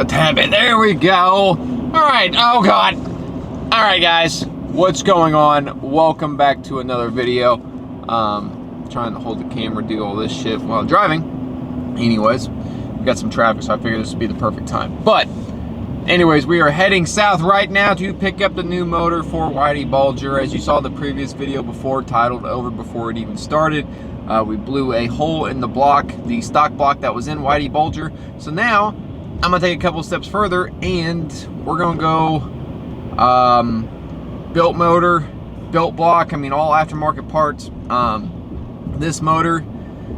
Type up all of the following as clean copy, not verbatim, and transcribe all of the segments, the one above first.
a tad bit. There we go. All right. Oh God. All right, guys. What's going on? Welcome back to another video. Trying to hold the camera, do all this shit while driving. Anyways, we got some traffic, so I figured this would be the perfect time. But anyways, we are heading south right now to pick up the new motor for Whitey Bulger. As you saw the previous video before, titled over before it even started. We blew a hole in the block, the stock block that was in Whitey Bulger. So now I'm gonna take a couple steps further and we're gonna go built motor, built block, I mean all aftermarket parts. This motor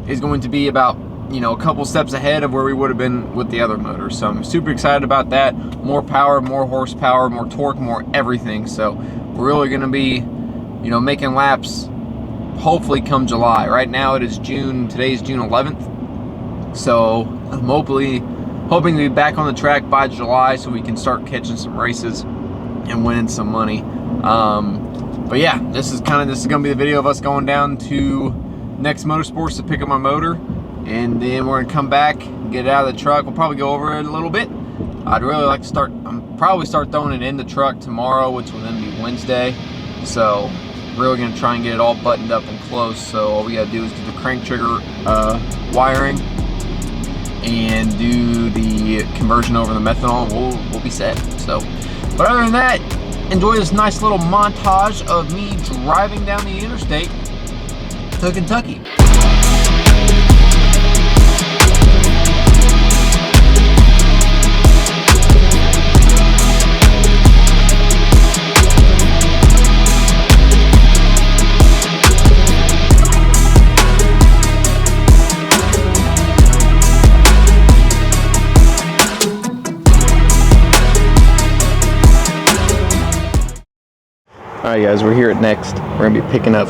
is going to be about, you know, a couple steps ahead of where we would have been with the other motor. So I'm super excited about that. More power, more horsepower, more torque, more everything. So we're really gonna be, you know, making laps hopefully come July. Right now it is June, today's June 11th. So I'm hoping to be back on the track by July so we can start catching some races and winning some money. But yeah, this is gonna be the video of us going down to Next Motorsports to pick up my motor, and then we're gonna come back, get it out of the truck. We'll probably go over it a little bit. I'd really like to probably start throwing it in the truck tomorrow, which will then be Wednesday. So really gonna try and get it all buttoned up and close. So all we gotta do is do the crank trigger wiring and do the conversion over the methanol, and we'll be set. So, but other than that, enjoy this nice little montage of me driving down the interstate to Kentucky. Alright guys, we're here at Next. We're going to be picking up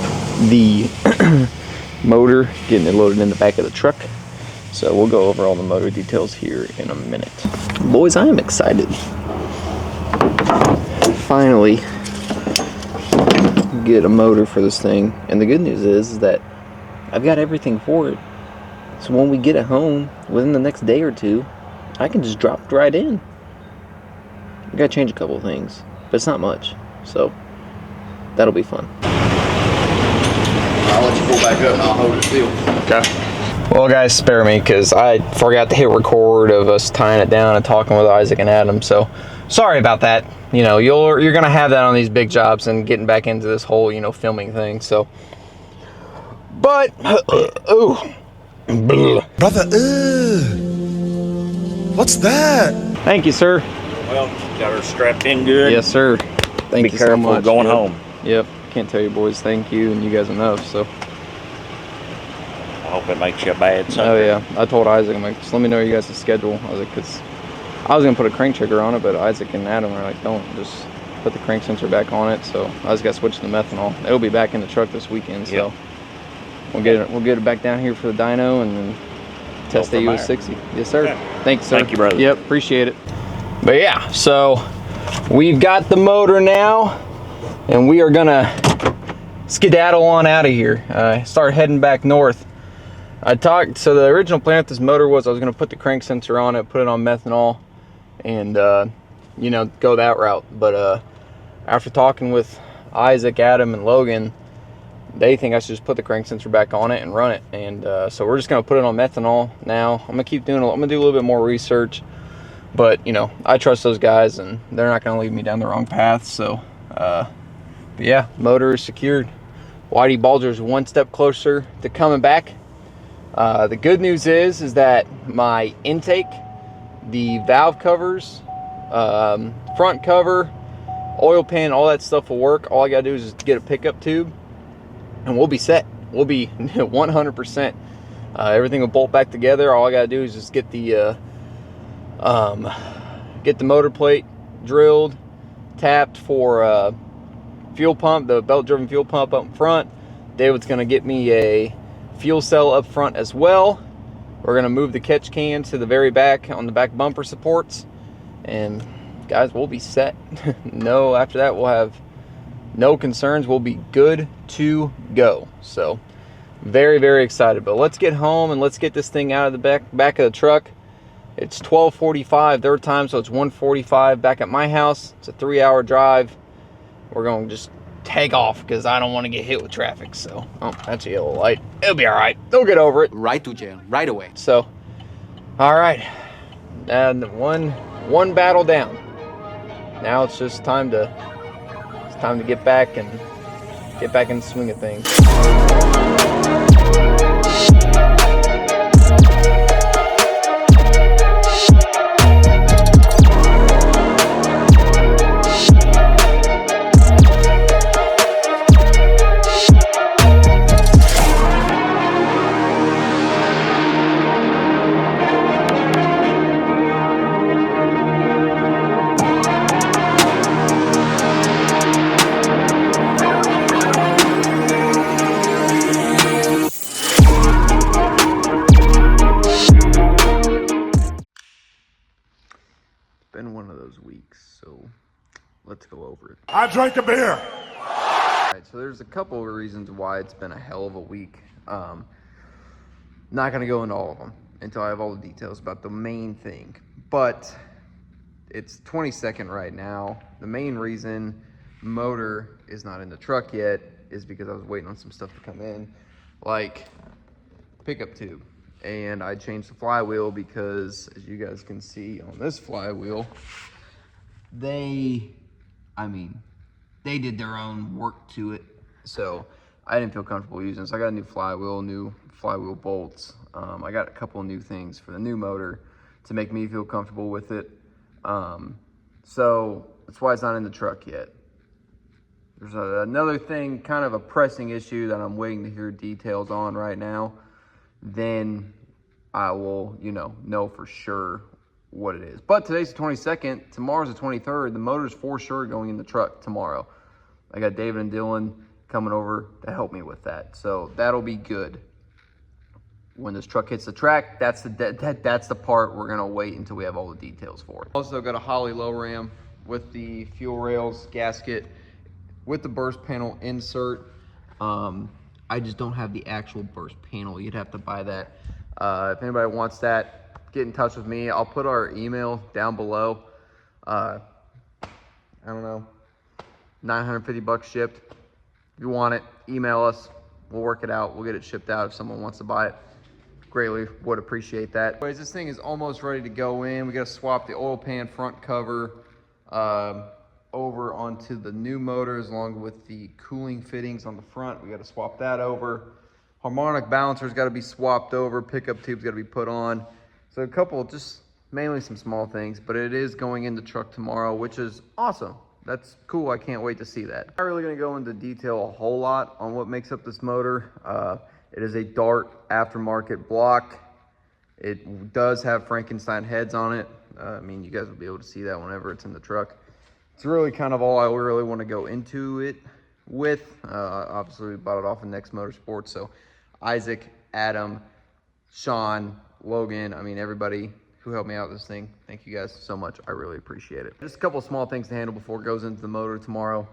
the motor, getting it loaded in the back of the truck. So we'll go over all the motor details here in a minute. Boys, I am excited. Finally get a motor for this thing. And the good news is that I've got everything for it. So when we get it home, within the next day or two, I can just drop it right in. I got to change a couple of things, but it's not much. So that'll be fun. I'll let you pull back up and I'll hold it still. Okay. Well guys, spare me because I forgot to hit record of us tying it down and talking with Isaac and Adam. So sorry about that. You know, you're gonna have that on these big jobs and getting back into this whole, you know, filming thing. So, but brother, what's that? Thank you, sir. Well, got her strapped in good. Yes, sir. Thank you so much. Going home. Yep. Can't tell you boys thank you and you guys enough. So I hope it makes you a bad sucker. Oh yeah. I told Isaac, I'm like, just let me know you guys' schedule. I was like, because I was gonna put a crank trigger on it, but Isaac and Adam were like, don't, just put the crank sensor back on it. So I just got switched to methanol. It'll be back in the truck this weekend. So we'll get it back down here for the dyno and then test the US 60. Yes, sir. Yeah. Thanks, sir. Thank you, brother. Yep, appreciate it. But yeah, so we've got the motor now, and we are gonna skedaddle on out of here. Start heading back north. So the original plan with this motor was I was gonna put the crank sensor on it, put it on methanol, and you know, go that route. But after talking with Isaac, Adam, and Logan, they think I should just put the crank sensor back on it and run it. And so we're just gonna put it on methanol now. I'm gonna do a little bit more research. But, you know, I trust those guys, and they're not going to lead me down the wrong path. So, but yeah, motor is secured. Whitey Bulger's one step closer to coming back. The good news is that my intake, the valve covers, front cover, oil pan, all that stuff will work. All I got to do is just get a pickup tube, and we'll be set. We'll be 100%. Everything will bolt back together. All I got to do is just get the motor plate drilled, tapped for fuel pump, the belt-driven fuel pump up front. David's gonna get me a fuel cell up front as well. We're gonna move the catch can to the very back on the back bumper supports, and guys, we'll be set. After that we'll have no concerns. We'll be good to go. So very, very excited. But let's get home and let's get this thing out of the back of the truck. It's 12:45 their time, so it's 1:45 back at my house. It's a 3-hour drive. We're going to just take off because I don't want to get hit with traffic. So, oh, that's a yellow light. It'll be all right. They'll get over it. Right to jail, right away. So, all right. And one battle down. Now it's just time to get back in the swing of things. Been one of those weeks, so let's go over it. I drank a beer. Alright, so there's a couple of reasons why it's been a hell of a week. Not gonna go into all of them until I have all the details about the main thing, but it's 22nd right now. The main reason motor is not in the truck yet is because I was waiting on some stuff to come in, like pickup tube. And I changed the flywheel because, as you guys can see on this flywheel, they did their own work to it. So I didn't feel comfortable using it. So I got a new flywheel bolts. I got a couple of new things for the new motor to make me feel comfortable with it. So that's why it's not in the truck yet. There's another thing, kind of a pressing issue that I'm waiting to hear details on right now. Then I will, know for sure what it is. But today's the 22nd, tomorrow's the 23rd. The motor's for sure going in the truck tomorrow. I got David and Dylan coming over to help me with that. So that'll be good. When this truck hits the track, that's the part we're gonna wait until we have all the details for it. Also got a Holley low ram with the fuel rails, gasket, with the burst panel insert. I just don't have the actual burst panel. You'd have to buy that. If anybody wants that, get in touch with me. I'll put our email down below. I don't know, $950 shipped. If you want it, email us. We'll work it out. We'll get it shipped out if someone wants to buy it. Greatly would appreciate that. Anyways, this thing is almost ready to go in. We got to swap the oil pan front cover over onto the new motors along with the cooling fittings on the front. We got to swap that over. Harmonic balancer's got to be swapped over. Pickup tube's got to be put on. So a couple, just mainly some small things, but it is going in the truck tomorrow, which is awesome. That's cool. I can't wait to see that. I'm not really going to go into detail a whole lot on what makes up this motor. It is a Dart aftermarket block. It does have Frankenstein heads on it. You guys will be able to see that whenever it's in the truck. It's really kind of all I really want to go into it with. Obviously, we bought it off of Next Motorsports. So Isaac, Adam, Sean, Logan, everybody who helped me out with this thing, thank you guys so much. I really appreciate it. Just a couple small things to handle before it goes into the motor tomorrow.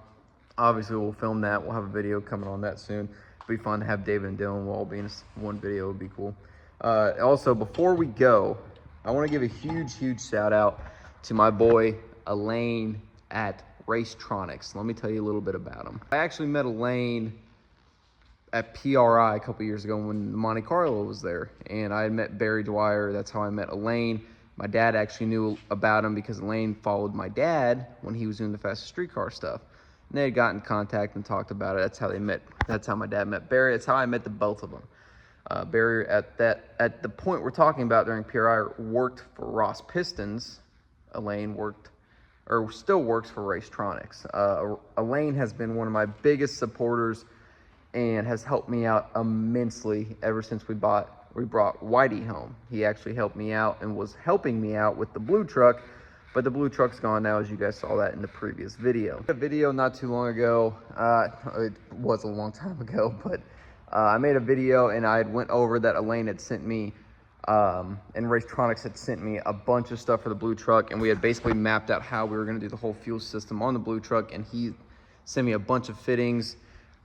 Obviously, we'll film that. We'll have a video coming on that soon. It'll be fun to have David and Dylan all be in one video. It would be cool. Also, before we go, I want to give a huge shout out to my boy Elaine at Racetronics. Let me tell you a little bit about him. I actually met Elaine at PRI a couple years ago when Monte Carlo was there, and I had met Barry Dwyer. That's how I met Elaine. My dad actually knew about him because Elaine followed my dad when he was doing the fastest streetcar stuff. And they had gotten in contact and talked about it. That's how they met. That's how my dad met Barry. That's how I met the both of them. Barry, at the point we're talking about during PRI, worked for Ross Pistons. Elaine still works for Racetronics. Elaine has been one of my biggest supporters and has helped me out immensely ever since we brought Whitey home. He actually helped me out and was helping me out with the blue truck, but the blue truck's gone now, as you guys saw that in the previous video. A video not too long ago, it was a long time ago, but I made a video and I went over that Elaine had sent me, and Racetronics had sent me a bunch of stuff for the blue truck, and we had basically mapped out how we were gonna do the whole fuel system on the blue truck, and he sent me a bunch of fittings,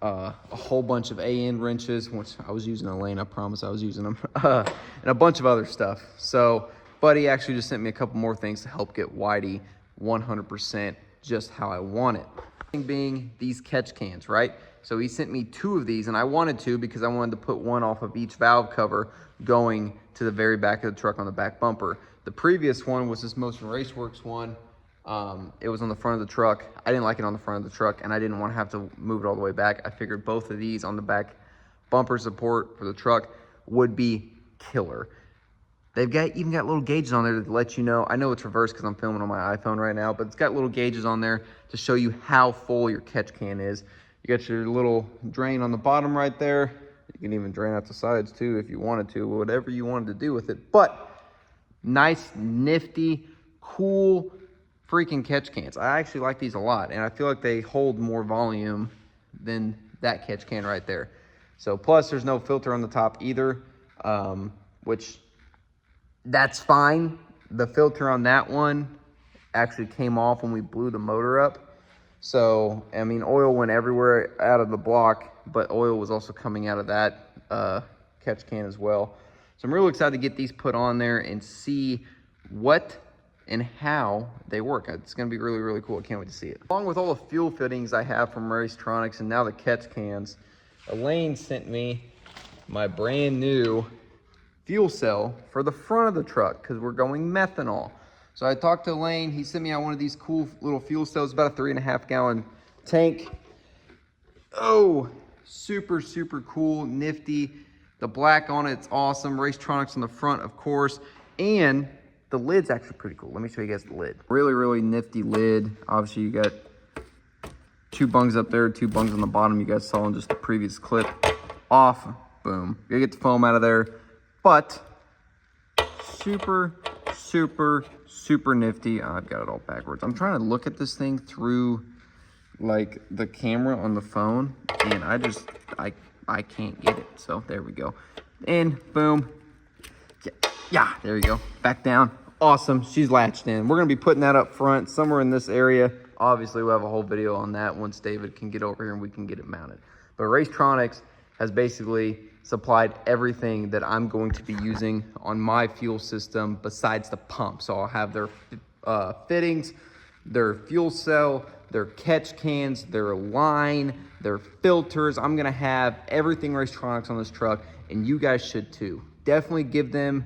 a whole bunch of AN wrenches, which I was using Elaine, I promise I was using them, and a bunch of other stuff. So, but he actually just sent me a couple more things to help get Whitey 100% just how I want it. Thing being these catch cans, right? So he sent me 2 of these, and I wanted to because I wanted to put one off of each valve cover going to the very back of the truck on the back bumper. The previous one was this Motion Raceworks one. It was on the front of the truck. I didn't like it on the front of the truck, and I didn't want to have to move it all the way back. I figured both of these on the back bumper support for the truck would be killer. They've even got little gauges on there to let you know. I know it's reversed because I'm filming on my iPhone right now, but it's got little gauges on there to show you how full your catch can is. You got your little drain on the bottom right there. You can even drain out the sides too if you wanted to, whatever you wanted to do with it. But nice, nifty, cool freaking catch cans. I actually like these a lot, and I feel like they hold more volume than that catch can right there. So plus there's no filter on the top either, which that's fine. The filter on that one actually came off when we blew the motor up. So, I mean, oil went everywhere out of the block, but oil was also coming out of that catch can as well. So I'm really excited to get these put on there and see what and how they work. It's going to be really, really cool. I can't wait to see it. Along with all the fuel fittings I have from Racetronics and now the catch cans, Elaine sent me my brand new fuel cell for the front of the truck because we're going methanol. So I talked to Elaine. He sent me out one of these cool little fuel cells, about a 3.5 gallon tank. Oh, super, super cool, nifty. The black on it's awesome. Racetronics on the front, of course. And the lid's actually pretty cool. Let me show you guys the lid. Really, really nifty lid. Obviously, you got 2 bungs up there, 2 bungs on the bottom. You guys saw in just the previous clip. Off, boom. You get the foam out of there. But super, super, super nifty. Oh, I've got it all backwards. I'm trying to look at this thing through like the camera on the phone, and I can't get it. So there we go. And boom. Yeah, there you go. Back down. Awesome. She's latched in. We're going to be putting that up front somewhere in this area. Obviously, we'll have a whole video on that once David can get over here and we can get it mounted. But Racetronics has basically supplied everything that I'm going to be using on my fuel system besides the pump. So I'll have their fittings, their fuel cell, their catch cans, their line, their filters. I'm gonna have everything Racetronics on this truck, and you guys should too. Definitely give them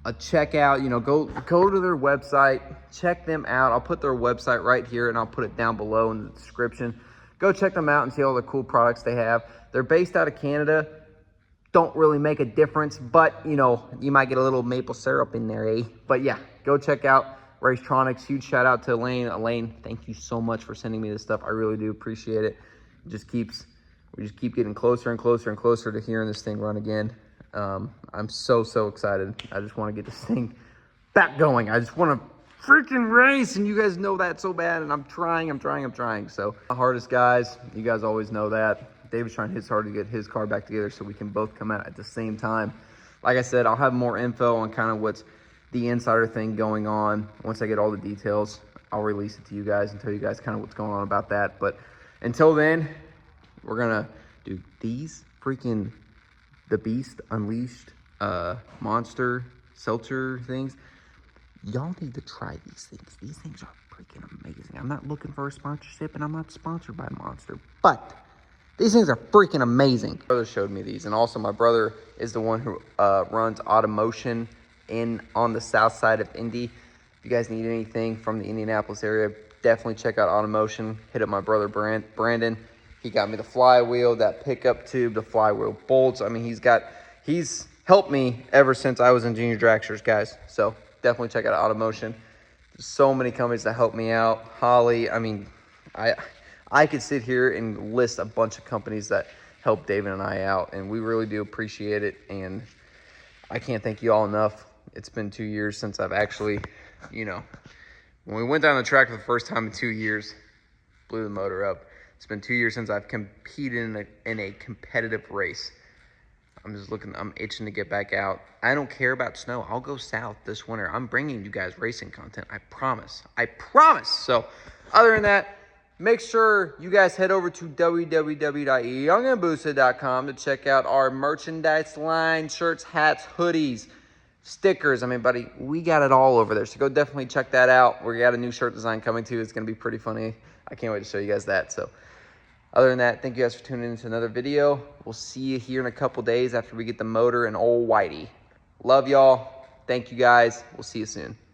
a check out. You know, go to their website, check them out. I'll put their website right here and I'll put it down below in the description. Go check them out and see all the cool products they have. They're based out of Canada. Don't really make a difference, but you know, you might get a little maple syrup in there, eh? But yeah, go check out Racetronics. Huge shout out to Elaine. Elaine, thank you so much for sending me this stuff. I really do appreciate it. We just keep getting closer and closer and closer to hearing this thing run again. I'm so excited. I just want to get this thing back going. I just want to freaking race, and you guys know that so bad, and I'm trying. So the hardest guys, you guys always know that. David's trying his hard to get his car back together so we can both come out at the same time. Like I said, I'll have more info on kind of what's the insider thing going on. Once I get all the details, I'll release it to you guys and tell you guys kind of what's going on about that. But until then, we're gonna do these freaking the Beast Unleashed monster seltzer things. Y'all need to try these things. These things are freaking amazing. I'm not looking for a sponsorship, and I'm not sponsored by Monster, but these things are freaking amazing. My brother showed me these, and also my brother is the one who runs Automotion on the south side of Indy. If you guys need anything from the Indianapolis area, definitely check out Automotion. Hit up my brother Brandon. He got me the flywheel, that pickup tube, the flywheel bolts. I mean, he's helped me ever since I was in junior dragsters, guys. So definitely check out Automotion. There's so many companies that help me out. Holly, I mean, I could sit here and list a bunch of companies that help David and I out, and we really do appreciate it, and I can't thank you all enough. It's been 2 years since I've actually, you know, when we went down the track for the first time in 2 years, blew the motor up. It's been 2 years since I've competed in a competitive race. I'm itching to get back out. I don't care about snow. I'll go south this winter. I'm bringing you guys racing content. I promise. So other than that, make sure you guys head over to www.youngandboosted.com to check out our merchandise line, shirts, hats, hoodies, stickers. I mean, buddy, we got it all over there. So go definitely check that out. We got a new shirt design coming too. It's going to be pretty funny. I can't wait to show you guys that. So other than that, thank you guys for tuning into another video. We'll see you here in a couple days after we get the motor and old Whitey. Love y'all. Thank you guys. We'll see you soon.